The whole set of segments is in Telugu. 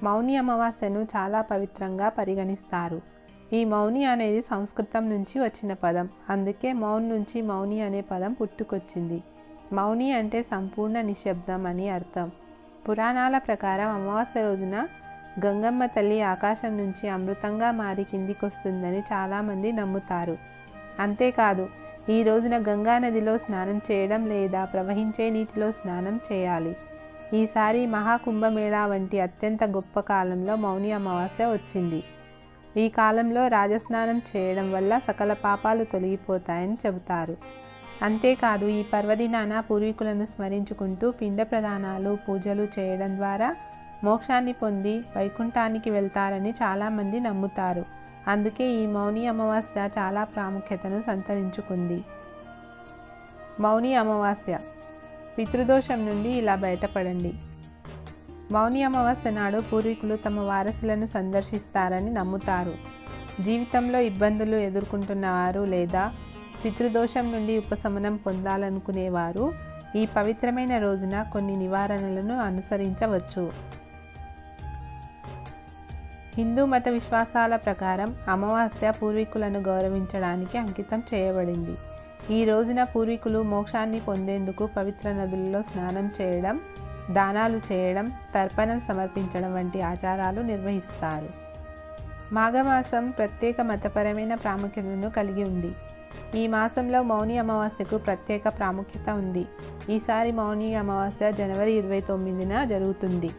మౌని అమావాస్యను చాలా పవిత్రంగా పరిగణిస్తారు. ఈ మౌని అనేది సంస్కృతం నుంచి వచ్చిన పదం. అందుకే మౌన్ నుంచి మౌని అనే పదం పుట్టుకొచ్చింది. మౌని అంటే సంపూర్ణ నిశ్శబ్దం అని అర్థం. పురాణాల ప్రకారం అమావాస్య రోజున గంగమ్మ తల్లి ఆకాశం నుంచి అమృతంగా మారి కిందికొస్తుందని చాలామంది నమ్ముతారు. అంతేకాదు, ఈ రోజున గంగా నదిలో స్నానం చేయడం లేదా ప్రవహించే నీటిలో స్నానం చేయాలి. ఈసారి మహాకుంభమేళా వంటి అత్యంత గొప్ప కాలంలో మౌని అమావాస్య వచ్చింది. ఈ కాలంలో రాజస్నానం చేయడం వల్ల సకల పాపాలు తొలగిపోతాయని చెబుతారు. అంతేకాదు, ఈ పర్వదినాన పూర్వీకులను స్మరించుకుంటూ పిండ ప్రదానాలు, పూజలు చేయడం ద్వారా మోక్షాన్ని పొంది వైకుంఠానికి వెళ్తారని చాలామంది నమ్ముతారు. అందుకే ఈ మౌని అమావాస్య చాలా ప్రాముఖ్యతను సంతరించుకుంది. మౌని అమావాస్య పితృదోషం నుండి ఇలా బయటపడండి. మౌని అమావాస్య నాడు పూర్వీకులు తమ వారసులను సందర్శిస్తారని నమ్ముతారు. జీవితంలో ఇబ్బందులు ఎదుర్కొంటున్నవారు లేదా పితృదోషం నుండి ఉపశమనం పొందాలనుకునేవారు ఈ పవిత్రమైన రోజున కొన్ని నివారణలను అనుసరించవచ్చు. హిందూ మత విశ్వాసాల ప్రకారం అమావాస్య పూర్వీకులను గౌరవించడానికి అంకితం చేయబడింది. ఈ రోజున పూర్వీకులు మోక్షాన్ని పొందేందుకు పవిత్ర నదులలో స్నానం చేయడం, దానాలు చేయడం, తర్పణం సమర్పించడం వంటి ఆచారాలు నిర్వహిస్తారు. మాఘమాసం ప్రత్యేక మతపరమైన ప్రాముఖ్యతను కలిగి ఉంది. ఈ మాసంలో మౌని అమావాస్యకు ప్రత్యేక ప్రాముఖ్యత ఉంది. ఈసారి మౌని అమావాస్య జనవరి 29న జరుగుతుంది.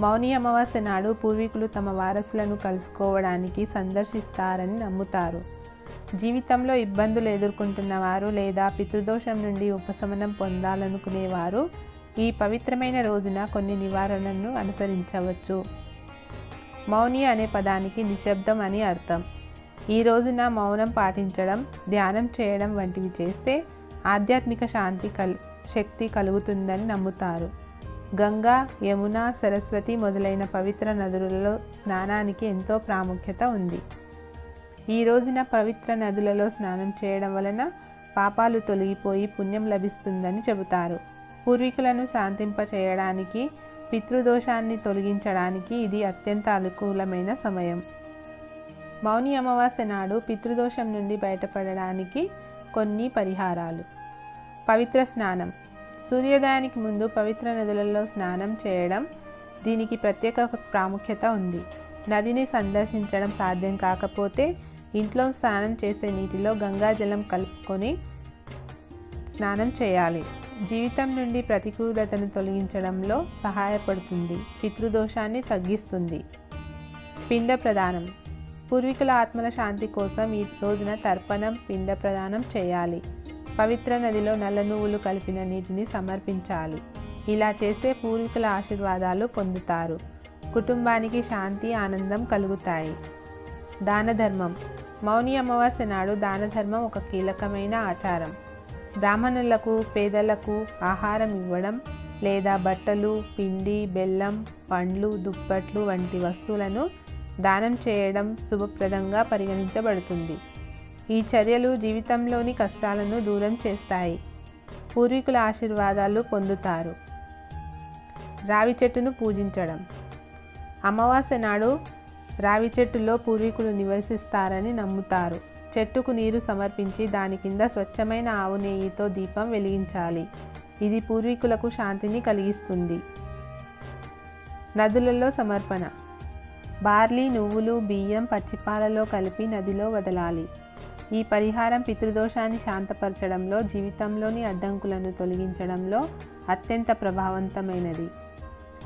మౌని అమావాస్య నాడు పూర్వీకులు తమ వారసులను కలుసుకోవడానికి సందర్శిస్తారని నమ్ముతారు. జీవితంలో ఇబ్బందులు ఎదుర్కొంటున్న వారు లేదా పితృదోషం నుండి ఉపశమనం పొందాలనుకునేవారు ఈ పవిత్రమైన రోజున కొన్ని నివారణలను అనుసరించవచ్చు. మౌని అనే పదానికి నిశ్శబ్దం అని అర్థం. ఈ రోజున మౌనం పాటించడం, ధ్యానం చేయడం వంటివి చేస్తే ఆధ్యాత్మిక శక్తి కలుగుతుందని నమ్ముతారు. గంగా, యమున, సరస్వతి మొదలైన పవిత్ర నదులలో స్నానానికి ఎంతో ప్రాముఖ్యత ఉంది. ఈ రోజున పవిత్ర నదులలో స్నానం చేయడం వలన పాపాలు తొలగిపోయి పుణ్యం లభిస్తుందని చెబుతారు. పూర్వీకులను శాంతింప చేయడానికి, పితృదోషాన్ని తొలగించడానికి ఇది అత్యంత అనుకూలమైన సమయం. మౌని అమావాస్య నాడు పితృదోషం నుండి బయటపడడానికి కొన్ని పరిహారాలు. పవిత్ర స్నానం. సూర్యోదయానికి ముందు పవిత్ర నదులలో స్నానం చేయడం. దీనికి ప్రత్యేక ప్రాముఖ్యత ఉంది. నదిని సందర్శించడం సాధ్యం కాకపోతే ఇంట్లో స్నానం చేసే నీటిలో గంగాజలం కలుపుకొని స్నానం చేయాలి. జీవితం నుండి ప్రతికూలతను తొలగించడంలో సహాయపడుతుంది. పితృదోషాన్ని తగ్గిస్తుంది. పిండ ప్రదానం. పూర్వీకుల ఆత్మల శాంతి కోసం ఈ రోజున తర్పణం, పిండ ప్రదానం చేయాలి. పవిత్ర నదిలో నల్ల నువ్వులు కలిపిన నీటిని సమర్పించాలి. ఇలా చేస్తే పూర్వీకుల ఆశీర్వాదాలు పొందుతారు. కుటుంబానికి శాంతి, ఆనందం కలుగుతాయి. దాన ధర్మం. మౌని అమావాస్య నాడు దాన ధర్మం ఒక కీలకమైన ఆచారం. బ్రాహ్మణులకు, పేదలకు ఆహారం ఇవ్వడం లేదా బట్టలు, పిండి, బెల్లం, పండ్లు, దుప్పట్లు వంటి వస్తువులను దానం చేయడం శుభప్రదంగా పరిగణించబడుతుంది. ఈ చర్యలు జీవితంలోని కష్టాలను దూరం చేస్తాయి. పూర్వీకుల ఆశీర్వాదాలు పొందుతారు. రావి చెట్టును పూజించడం. అమావాస్య నాడు రావి చెట్టులో పూర్వీకులు నివసిస్తారని నమ్ముతారు. చెట్టుకు నీరు సమర్పించి దాని కింద స్వచ్ఛమైన ఆవు నెయ్యితో దీపం వెలిగించాలి. ఇది పూర్వీకులకు శాంతిని కలిగిస్తుంది. నదులలో సమర్పణ. బార్లీ, నువ్వులు, బియ్యం పచ్చిపాలలో కలిపి నదిలో వదలాలి. ఈ పరిహారం పితృదోషాన్ని శాంతపరచడంలో, జీవితంలోని అడ్డంకులను తొలగించడంలో అత్యంత ప్రభావవంతమైనది.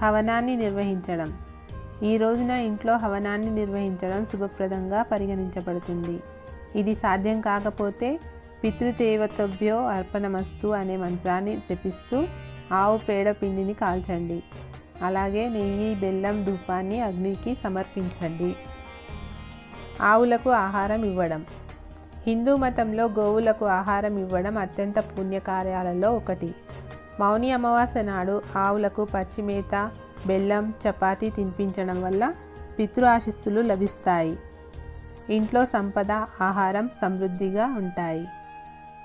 హవనాన్ని నిర్వహించడం. ఈ రోజున ఇంట్లో హవనాన్ని నిర్వహించడం శుభప్రదంగా పరిగణించబడుతుంది. ఇది సాధ్యం కాకపోతే పితృదేవతభ్యో అర్పణమస్తు అనే మంత్రాన్ని జపిస్తూ ఆవు పేడ పిండిని కాల్చండి. అలాగే నెయ్యి, బెల్లం, ధూపాన్ని అగ్నికి సమర్పించండి. ఆవులకు ఆహారం ఇవ్వడం. హిందూ మతంలో గోవులకు ఆహారం ఇవ్వడం అత్యంత పుణ్యకార్యాలలో ఒకటి. మౌని అమావాస్య నాడు ఆవులకు పచ్చిమేత, బెల్లం, చపాతీ తినిపించడం వల్ల పితృ ఆశీస్సులు లభిస్తాయి. ఇంట్లో సంపద, ఆహారం సమృద్ధిగా ఉంటాయి.